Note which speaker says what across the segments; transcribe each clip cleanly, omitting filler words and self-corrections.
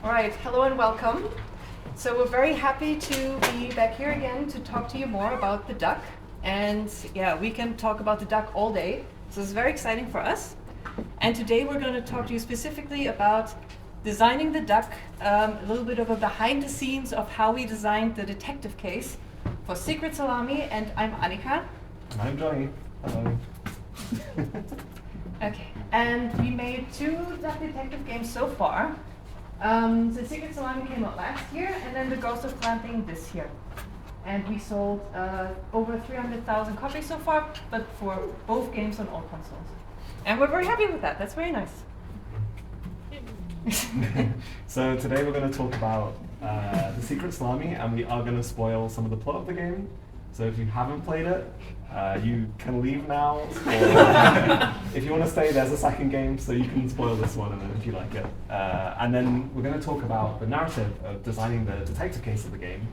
Speaker 1: All right, hello and welcome. So we're very happy to be back here again to talk to you more about the duck. And yeah, we can talk about the duck all day. So it's very exciting for us. And today we're going to talk to you specifically about designing the duck, a little bit of a behind the scenes of how we designed the detective case for Secret Salami. And I'm Annika.
Speaker 2: And I'm Johnny. Hello.
Speaker 1: Okay, and we made 2 duck detective games so far. The Secret Salami came out last year, and then the Ghost of Clamping this year. And we sold over 300,000 copies so far, but for both games on all consoles. And we're very happy with that. That's very nice.
Speaker 2: So today we're going to talk about the Secret Salami, and we are going to spoil some of the plot of the game. So if you haven't played it, you can leave now. Or if you want to stay, there's a second game, so you can spoil this one, and then if you like it. And then we're going to talk about the narrative of designing the detective case of the game.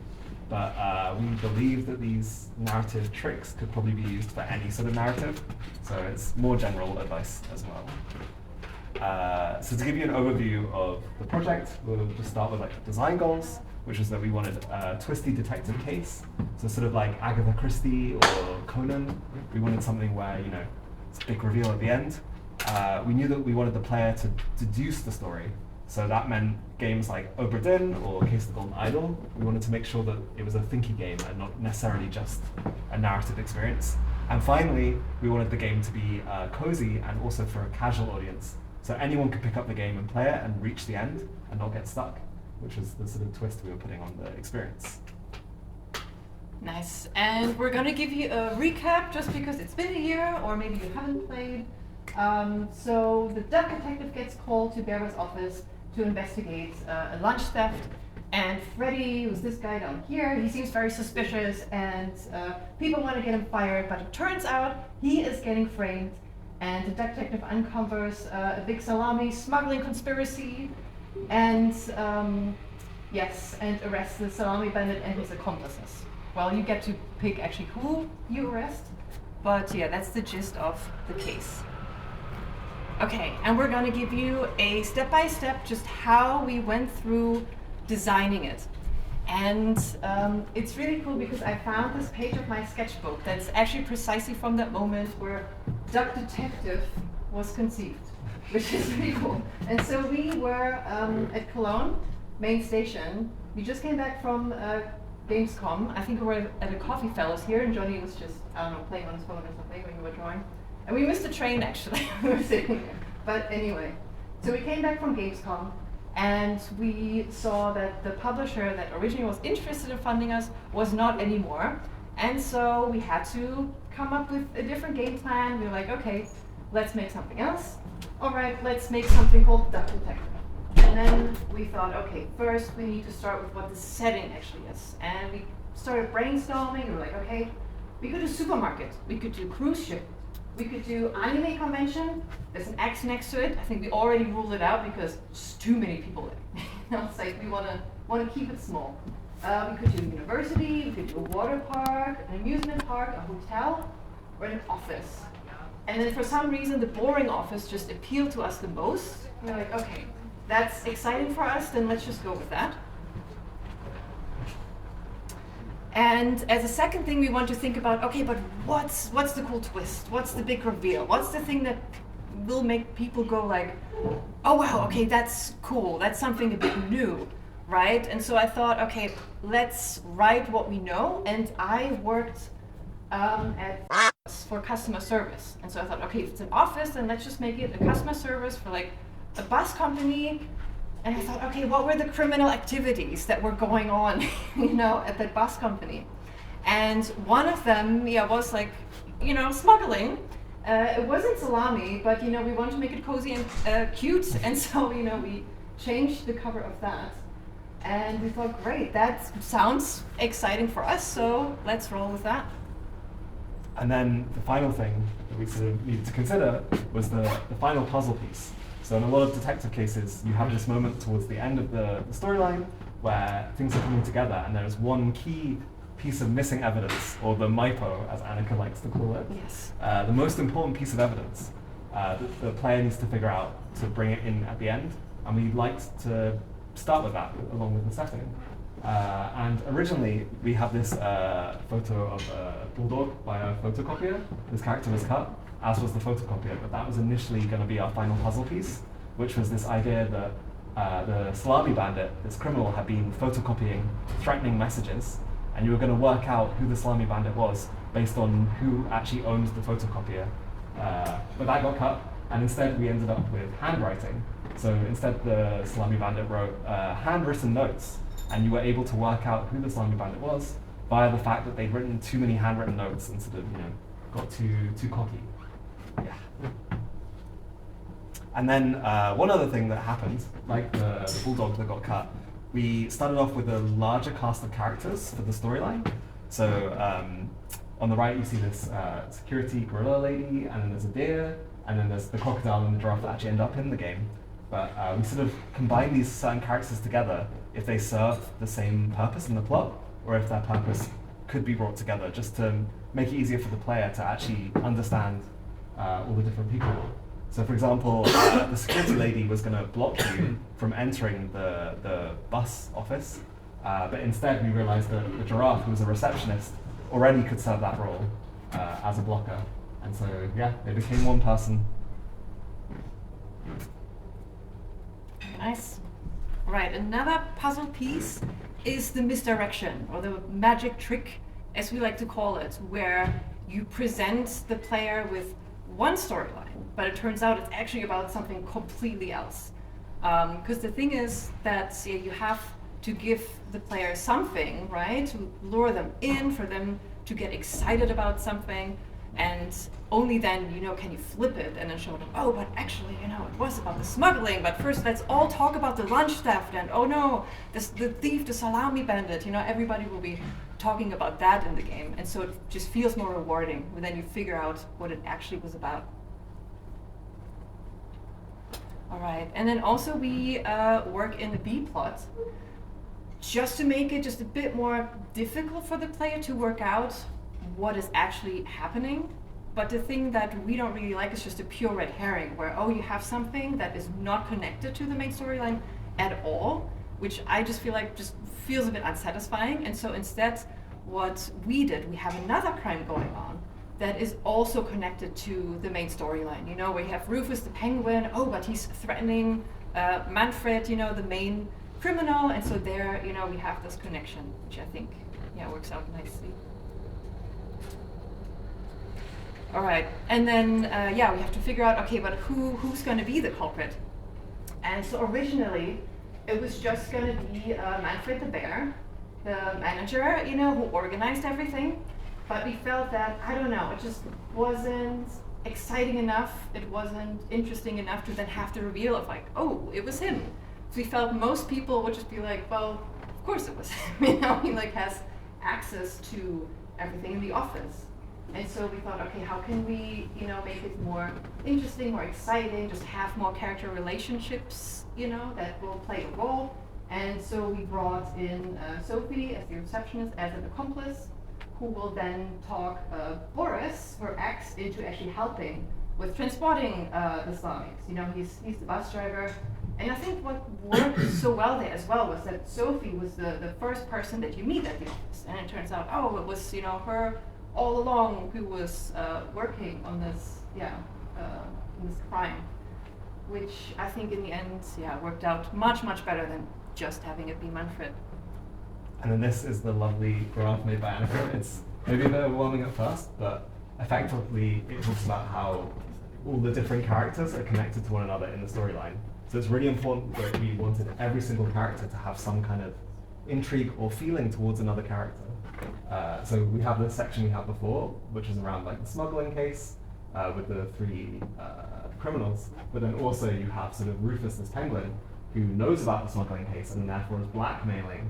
Speaker 2: But we believe that these narrative tricks could probably be used for any sort of narrative. So it's more general advice as well. So to give you an overview of the project, we'll just start with like design goals, which is that we wanted a twisty detective case. So sort of like Agatha Christie or Conan. We wanted something where, you know, it's a big reveal at the end. We knew that we wanted the player to deduce the story. So that meant games like Obra Dinn or Case of the Golden Idol. We wanted to make sure that it was a thinky game and not necessarily just a narrative experience. And finally, we wanted the game to be cozy and also for a casual audience. So anyone could pick up the game and play it and reach the end and not get stuck, which is the sort of twist we were putting on the experience.
Speaker 1: Nice. And we're going to give you a recap just because it's been a year or maybe you haven't played. So the duck detective gets called to Barbara's office to investigate a lunch theft. And Freddy, who's this guy down here, he seems very suspicious and people want to get him fired, but it turns out he is getting framed. And the duck detective uncovers a big salami smuggling conspiracy and and arrests the salami bandit and his accomplices. Well, you get to pick actually who you arrest, but yeah, that's the gist of the case. Okay, and we're gonna give you a step-by-step just how we went through designing it. And it's really cool because I found this page of my sketchbook that's actually precisely from that moment where Duck Detective was conceived, which is really cool. And so we were at Cologne, main station. We just came back from Gamescom. I think we were at a coffee fellows here, and Johnny was just, I don't know, playing on his phone or something when you were drawing. And we missed the train, actually. We were sitting there. But anyway, so we came back from Gamescom, and we saw that the publisher that originally was interested in funding us was not anymore. And so we had to come up with a different game plan. We were like, okay, let's make something else. All right, let's make something called Duck Detective. And then we thought, okay, first we need to start with what the setting actually is. And we started brainstorming. We were like, okay, we could do supermarket. We could do cruise ship. We could do anime convention. There's an X next to it. I think we already ruled it out because there's too many people there. It's like we want to keep it small. We could do university. We could do a water park, an amusement park, a hotel, or an office. And then for some reason, the boring office just appealed to us the most. We're like, okay, that's exciting for us. Then let's just go with that. And as a second thing, we want to think about, okay, but what's the cool twist? What's the big reveal? What's the thing that will make people go like, oh wow, okay, that's cool. That's something a bit new, right? And so I thought, okay, let's write what we know. And I worked for customer service. And so I thought, okay, if it's an office, then let's just make it a customer service for like a bus company. And I thought, okay, what were the criminal activities that were going on, at that bus company? And one of them, was like, smuggling. It wasn't salami, but we wanted to make it cozy and cute, and so we changed the cover of that. And we thought, great, that sounds exciting for us, so let's roll with that.
Speaker 2: And then the final thing that we sort of needed to consider was the final puzzle piece. So in a lot of detective cases, you have this moment towards the end of the storyline where things are coming together and there's one key piece of missing evidence, or the MIPO, as Annika likes to call it.
Speaker 1: Yes.
Speaker 2: The most important piece of evidence that the player needs to figure out to bring it in at the end. And we'd like to start with that along with the setting. And originally, we have this photo of a bulldog by a photocopier. This character was cut, as was the photocopier, but that was initially going to be our final puzzle piece, which was this idea that the salami bandit, this criminal, had been photocopying threatening messages, and you were going to work out who the salami bandit was based on who actually owns the photocopier. But that got cut, and instead we ended up with handwriting. So instead the salami bandit wrote handwritten notes, and you were able to work out who the salami bandit was via the fact that they'd written too many handwritten notes and sort of, got too cocky. Yeah. And then one other thing that happened, like the bulldog that got cut, we started off with a larger cast of characters for the storyline. So on the right you see this security gorilla lady, and then there's a deer, and then there's the crocodile and the giraffe that actually end up in the game. But we sort of combine these certain characters together if they serve the same purpose in the plot, or if their purpose could be brought together, just to make it easier for the player to actually understand all the different people. So for example, the security lady was going to block you from entering the bus office, but instead we realized that the giraffe, who was a receptionist, already could serve that role as a blocker. And so, yeah, they became one person.
Speaker 1: Nice. Right, another puzzle piece is the misdirection, or the magic trick, as we like to call it, where you present the player with one storyline, but it turns out it's actually about something completely else. Because the thing is that you have to give the player something, right, to lure them in, for them to get excited about something, and only then, can you flip it and then show them, oh, but actually, it was about the smuggling, but first let's all talk about the lunch theft, and oh no, the thief, the salami bandit, everybody will be talking about that in the game, and so it just feels more rewarding when then you figure out what it actually was about. All right, and then also we work in the B plot, just to make it just a bit more difficult for the player to work out what is actually happening. But the thing that we don't really like is just a pure red herring, where, you have something that is not connected to the main storyline at all, which I just feel like just feels a bit unsatisfying. And so instead, what we did, we have another crime going on that is also connected to the main storyline. We have Rufus the penguin, but he's threatening Manfred, the main criminal, and so there, we have this connection, which I think, works out nicely. All right, and then, we have to figure out, okay, but who's going to be the culprit? And so originally, it was just going to be Manfred the bear, the manager, who organized everything. But we felt that, I don't know, it just wasn't exciting enough, it wasn't interesting enough to then have the reveal of like, oh, it was him. So we felt most people would just be like, well, of course it was him, he has access to everything in the office. And so we thought, okay, how can we, make it more interesting, more exciting, just have more character relationships, that will play a role. And so we brought in Sophie as the receptionist, as an accomplice, who will then talk Boris, her ex, into actually helping with transporting the salamis. He's the bus driver. And I think what worked so well there as well was that Sophie was the first person that you meet at the office. And it turns out, it was, her all along who was working on this, this crime, which I think in the end, worked out much, much better than just having it be Manfred.
Speaker 2: And then this is the lovely graph made by Annika. It's maybe a bit overwhelming at first, but effectively it talks about how all the different characters are connected to one another in the storyline. So it's really important that we wanted every single character to have some kind of intrigue or feeling towards another character. So we have this section we had before, which is around like the smuggling case with the three criminals, but then also you have sort of Rufus, this penguin, who knows about the smuggling case and therefore is blackmailing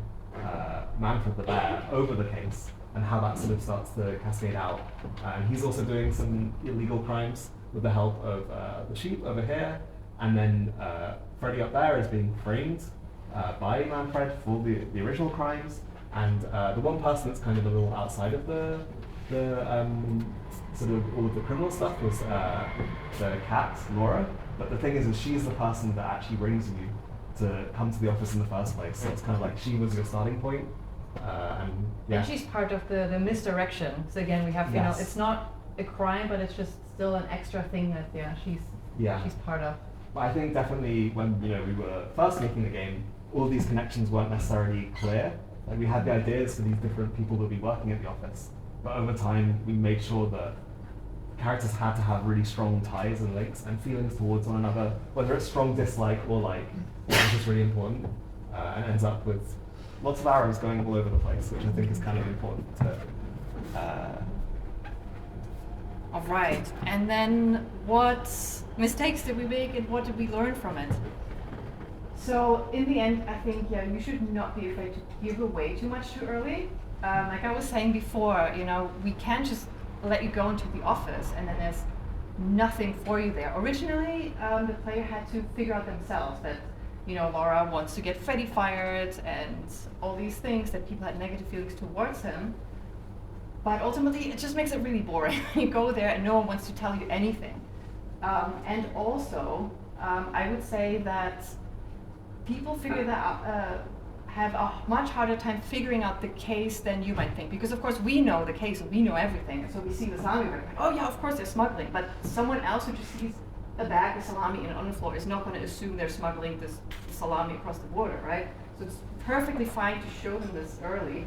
Speaker 2: Manfred the bear over the case, and how that sort of starts to cascade out. And he's also doing some illegal crimes with the help of the sheep over here, and then Freddy up there is being framed by Manfred for the original crimes, and the one person that's kind of a little outside of the sort of all of the criminal stuff was the cat, Laura. But the thing is she's the person that actually brings you to come to the office in the first place. So it's kind of like she was your starting point.
Speaker 1: And she's part of the misdirection. So again, we have,
Speaker 2: Yes.
Speaker 1: it's not a crime, but it's just still an extra thing that she's part of.
Speaker 2: But I think definitely when we were first making the game, all these connections weren't necessarily clear. Like we had the ideas for these different people that would be working at the office, but over time we made sure that characters had to have really strong ties and links and feelings towards one another, whether it's strong dislike or like, which is really important, and ends up with lots of arrows going all over the place, which I think is kind of important to.
Speaker 1: All right, and then what mistakes did we make and what did we learn from it? So in the end, I think, you should not be afraid to give away too much too early. Like I was saying before, we can't just let you go into the office and then there's nothing for you there. Originally, the player had to figure out themselves that, Laura wants to get Freddy fired and all these things that people had negative feelings towards him. But ultimately, it just makes it really boring. You go there and no one wants to tell you anything. And also, I would say that people figure that out, have a much harder time figuring out the case than you might think. Because of course we know the case and we know everything. And so we see the salami, we're like, oh yeah, of course they're smuggling. But someone else who just sees a bag of salami on the floor is not going to assume they're smuggling this salami across the border, right? So it's perfectly fine to show them this early.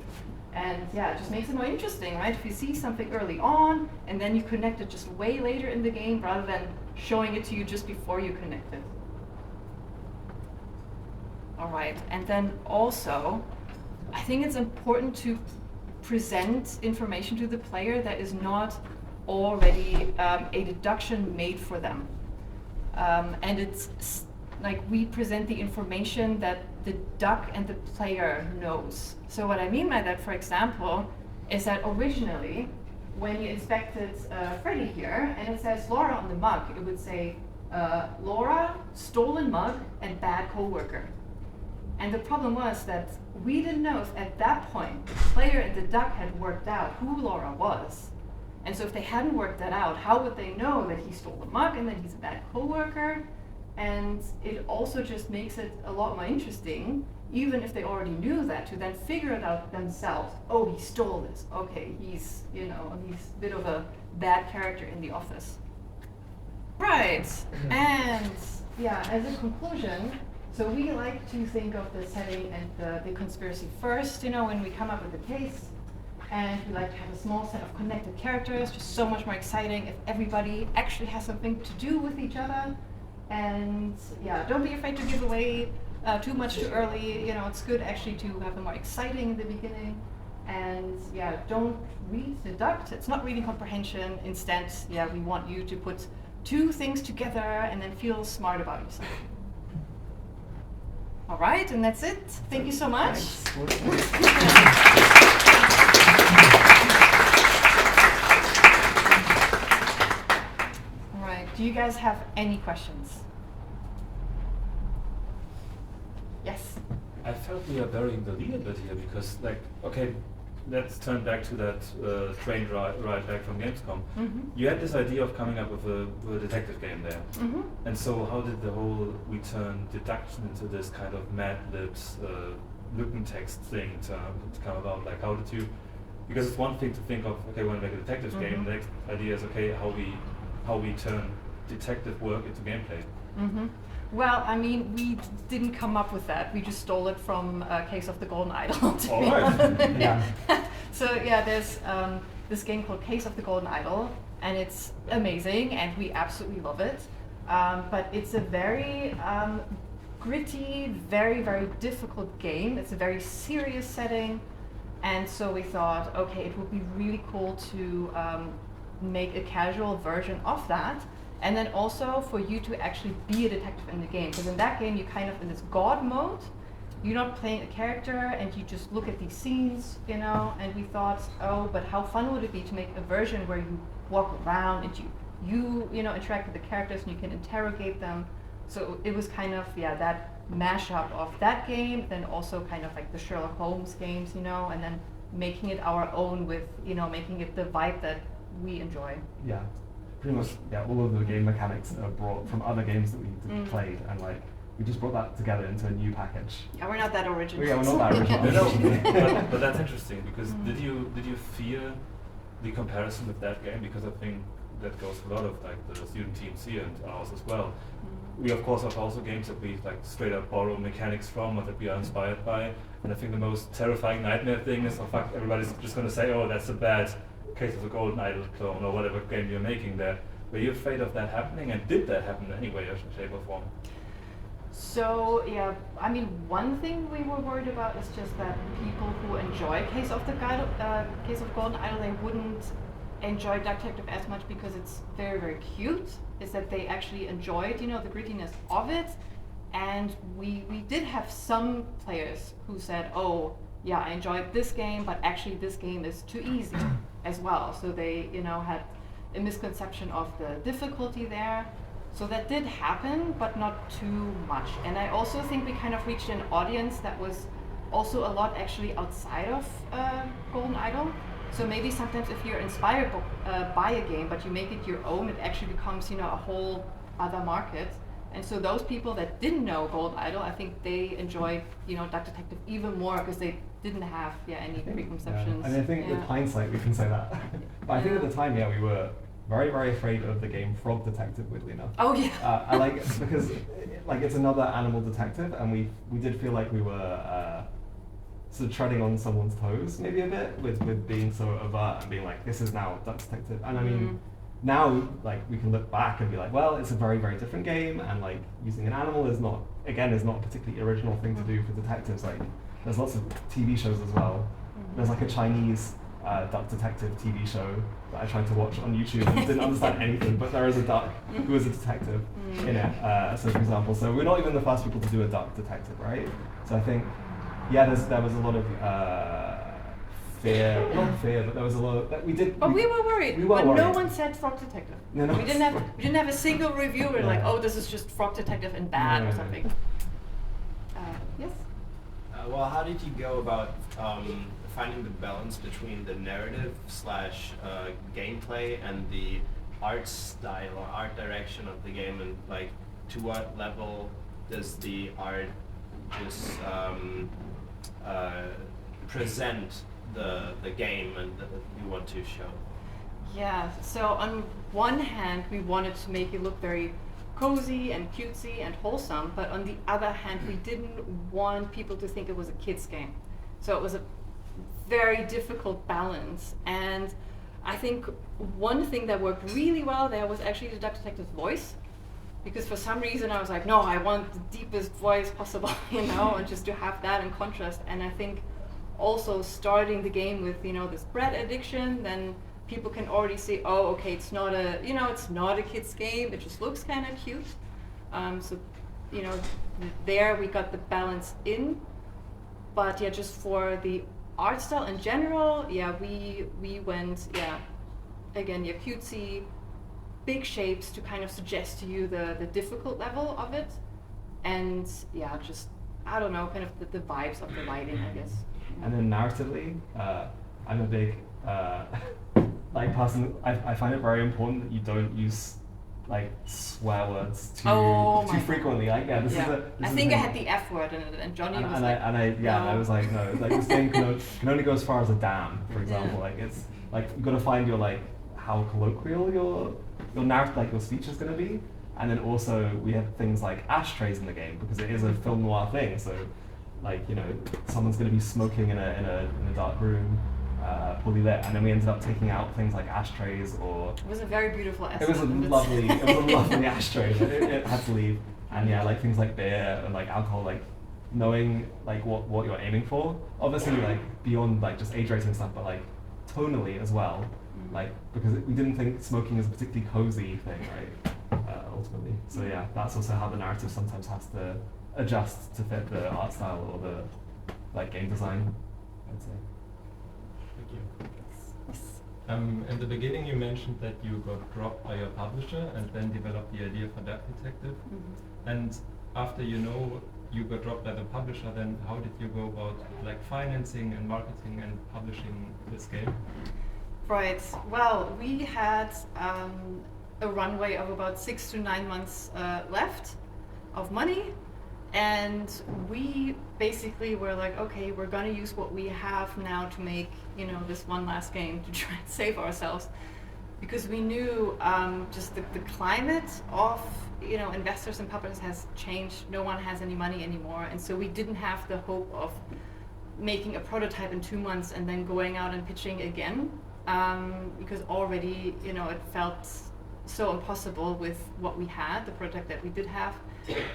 Speaker 1: And it just makes it more interesting, right? If you see something early on and then you connect it just way later in the game rather than showing it to you just before you connect it. All right, and then also, I think it's important to present information to the player that is not already a deduction made for them. And it's like we present the information that the duck and the player knows. So what I mean by that, for example, is that originally, when you inspected Freddy here, and it says Laura on the mug, it would say Laura, stolen mug, and bad coworker. And the problem was that we didn't know if at that point the player and the duck had worked out who Laura was. And so if they hadn't worked that out, how would they know that he stole the mug and that he's a bad coworker? And it also just makes it a lot more interesting, even if they already knew that, to then figure it out themselves. Oh, he stole this. Okay, he's a bit of a bad character in the office. Right, and as a conclusion, so we like to think of the setting and the conspiracy first, when we come up with a case. And we like to have a small set of connected characters, just so much more exciting if everybody actually has something to do with each other. And don't be afraid to give away too much too early. It's good actually to have them more exciting in the beginning. And don't read deduct. It's not reading comprehension. Instead, we want you to put two things together and then feel smart about yourself. All right, and that's it. Thank you so much. All right, do you guys have any questions? Yes?
Speaker 3: I felt we are burying the lead a bit here because, let's turn back to that train ride back from Gamescom.
Speaker 1: Mm-hmm.
Speaker 3: You had this idea of coming up with a detective game there.
Speaker 1: Mm-hmm.
Speaker 3: And so how did the whole we turn deduction into this kind of Mad Libs looking text thing to come about? Like how did you, because it's one thing to think of, okay, we want to make a detective game, the next idea is, okay, how we turn detective work into gameplay. Mm-hmm.
Speaker 1: Well, I mean, we didn't come up with that. We just stole it from Case of the Golden Idol.
Speaker 3: All right.
Speaker 1: So there's this game called Case of the Golden Idol, and it's amazing, and we absolutely love it. But it's a very gritty, very, very difficult game. It's a very serious setting, and so we thought, okay, it would be really cool to make a casual version of that. And then also for you to actually be a detective in the game. Because in that game, you're kind of in this god mode. You're not playing a character and you just look at these scenes, and we thought, oh, but how fun would it be to make a version where you walk around and you interact with the characters and you can interrogate them. So it was kind of, that mashup of that game, then also kind of like the Sherlock Holmes games, and then making it our own with, making it the vibe that we enjoy.
Speaker 2: Yeah. Pretty much, all of the game mechanics are brought from other games that we played, and we just brought that together into a new package.
Speaker 1: Yeah, we're not that original.
Speaker 2: Yeah, we're not that original.
Speaker 3: No, but that's interesting because did you fear the comparison with that game? Because I think that goes for a lot of like the student teams here and ours as well. We of course have also games that we like straight up borrow mechanics from or that we are inspired by. And I think the most terrifying nightmare thing is, oh fuck, everybody's just gonna say, oh, that's a bad case of a Golden Idol clone or whatever game you're making there. Were you afraid of that happening, and did that happen in any way or shape or form?
Speaker 1: So yeah, I mean, one thing we were worried about is just that people who enjoy Case of Golden Idol, they wouldn't enjoy Duck Detective as much because it's very, very cute. Is that they actually enjoyed, you know, the grittiness of it, and we did have some players who said, oh yeah, I enjoyed this game, but actually this game is too easy as well. So they, you know, had a misconception of the difficulty there. So that did happen, but not too much. And I also think we kind of reached an audience that was also a lot actually outside of Golden Idol. So maybe sometimes if you're inspired by a game, but you make it your own, it actually becomes, you know, a whole other market. And so those people that didn't know Golden Idol, I think they enjoyed, you know, Duck Detective even more because they didn't have any preconceptions.
Speaker 2: And I think with hindsight we can say that. But I think at the time, we were very, very afraid of the game Frog Detective, weirdly enough.
Speaker 1: Oh yeah.
Speaker 2: I like because like it's another animal detective, and we did feel like we were sort of treading on someone's toes maybe a bit with being so overt and being like, this is now Duck Detective. And I mean, now like we can look back and be like, well, it's a very, very different game, and like using an animal is not a particularly original thing to do for detectives. Like there's lots of TV shows as well. There's like a Chinese duck detective TV show that I tried to watch on YouTube and didn't understand anything, but there is a duck who is a detective in it. So for example, so we're not even the first people to do a duck detective, right? So I think, there was a lot of fear, not fear, but there was a lot of,
Speaker 1: we were worried, but no one said Frog Detective.
Speaker 2: No,
Speaker 1: we didn't have a single reviewer like, oh, this is just Frog Detective and bad or something. Yes?
Speaker 4: Well, how did you go about finding the balance between the narrative / gameplay and the art style or art direction of the game, and like to what level does the art just present the game and that you want to show?
Speaker 1: Yeah, so on one hand we wanted to make it look very cozy and cutesy and wholesome, but on the other hand we didn't want people to think it was a kid's game. So it was a very difficult balance, and I think one thing that worked really well there was actually the Duck Detective's voice, because for some reason I was like, no, I want the deepest voice possible, you know, and just to have that in contrast. And I think also starting the game with, you know, this bread addiction, then people can already see, oh, okay, it's not a kid's game, it just looks kind of cute. So, you know, there we got the balance in, but just for the art style in general, we went, again, cutesy, big shapes to kind of suggest to you the difficult level of it, and just, I don't know, kind of the vibes of the lighting, I guess.
Speaker 2: And then narratively, I'm a big like person. I find it very important that you don't use like swear words too frequently. Like this is
Speaker 1: I think I had the F word in it, and Johnny was like,
Speaker 2: I was like, no, like this game can only go as far as a damn, for example. Like it's like you got to find your like how colloquial your narrative, like your speech is going to be. And then also we have things like ashtrays in the game because it is a film noir thing. So like, you know, someone's going to be smoking in a dark room, poorly lit, and then we ended up taking out things like ashtrays or. It
Speaker 1: was a very beautiful essay.
Speaker 2: It was a lovely ashtray. It had to leave, and like things like beer and like alcohol, like knowing like what you're aiming for. Obviously, like beyond like just age rating stuff, but like tonally as well. Like because we didn't think smoking is a particularly cozy thing, right? Ultimately, so that's also how the narrative sometimes has to adjust to fit the art style or the like game design, I'd say.
Speaker 5: Thank you. In the beginning you mentioned that you got dropped by your publisher and then developed the idea for Duck Detective. And after you got dropped by the publisher, then how did you go about like financing and marketing and publishing this game?
Speaker 1: Right, well, we had a runway of about 6 to 9 months left of money. And we basically were like, okay, we're gonna use what we have now to make, you know, this one last game to try and save ourselves, because we knew just the climate of, you know, investors and publishers has changed. No one has any money anymore, and so we didn't have the hope of making a prototype in 2 months and then going out and pitching again, because already, you know, it felt so impossible with what we had, the prototype that we did have.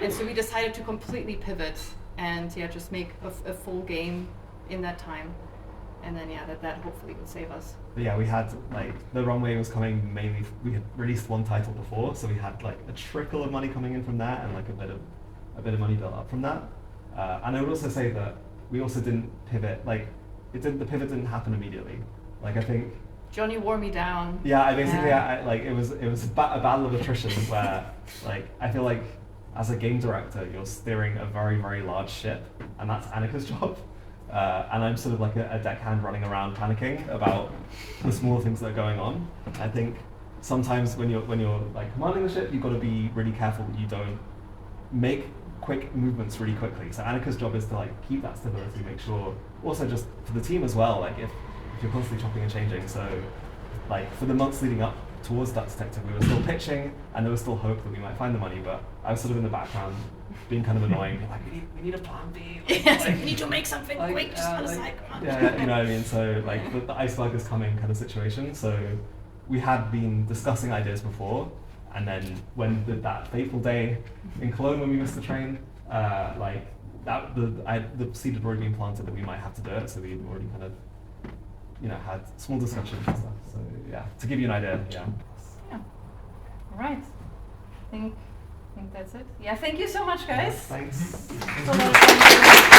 Speaker 1: And so we decided to completely pivot and just make a full game in that time. And then that hopefully would save us.
Speaker 2: But yeah, we had like the runway was coming mainly. We had released one title before, so we had like a trickle of money coming in from that, and like a bit of money built up from that. And I would also say that we also didn't pivot. Like the pivot didn't happen immediately. Like I think
Speaker 1: Johnny wore me down.
Speaker 2: Yeah, I basically like it was a battle of attrition where like I feel like as a game director you're steering a very, very large ship, and that's Annika's job. And I'm sort of like a deckhand running around panicking about the small things that are going on. I think sometimes when you're like commanding the ship, you've got to be really careful that you don't make quick movements really quickly. So Annika's job is to like keep that stability, make sure, also just for the team as well, like if you're constantly chopping and changing. So like for the months leading up towards that detective, we were still pitching and there was still hope that we might find the money, but I was sort of in the background being kind of annoying, being like, we need a plan B.
Speaker 1: Yes, we need to make something quick, just on the side, come on.
Speaker 2: Yeah, you know what I mean? So like the iceberg is coming kind of situation. So we had been discussing ideas before, and then when that fateful day in Cologne when we missed the train, like that the seed had already been planted that we might have to do it, so we'd already kind of, you know, had small discussions and stuff. So yeah, to give you an idea, yeah.
Speaker 1: Yeah. All right. I think that's it. Yeah, thank you so much, guys.
Speaker 2: Thanks.
Speaker 1: It's a lot of fun.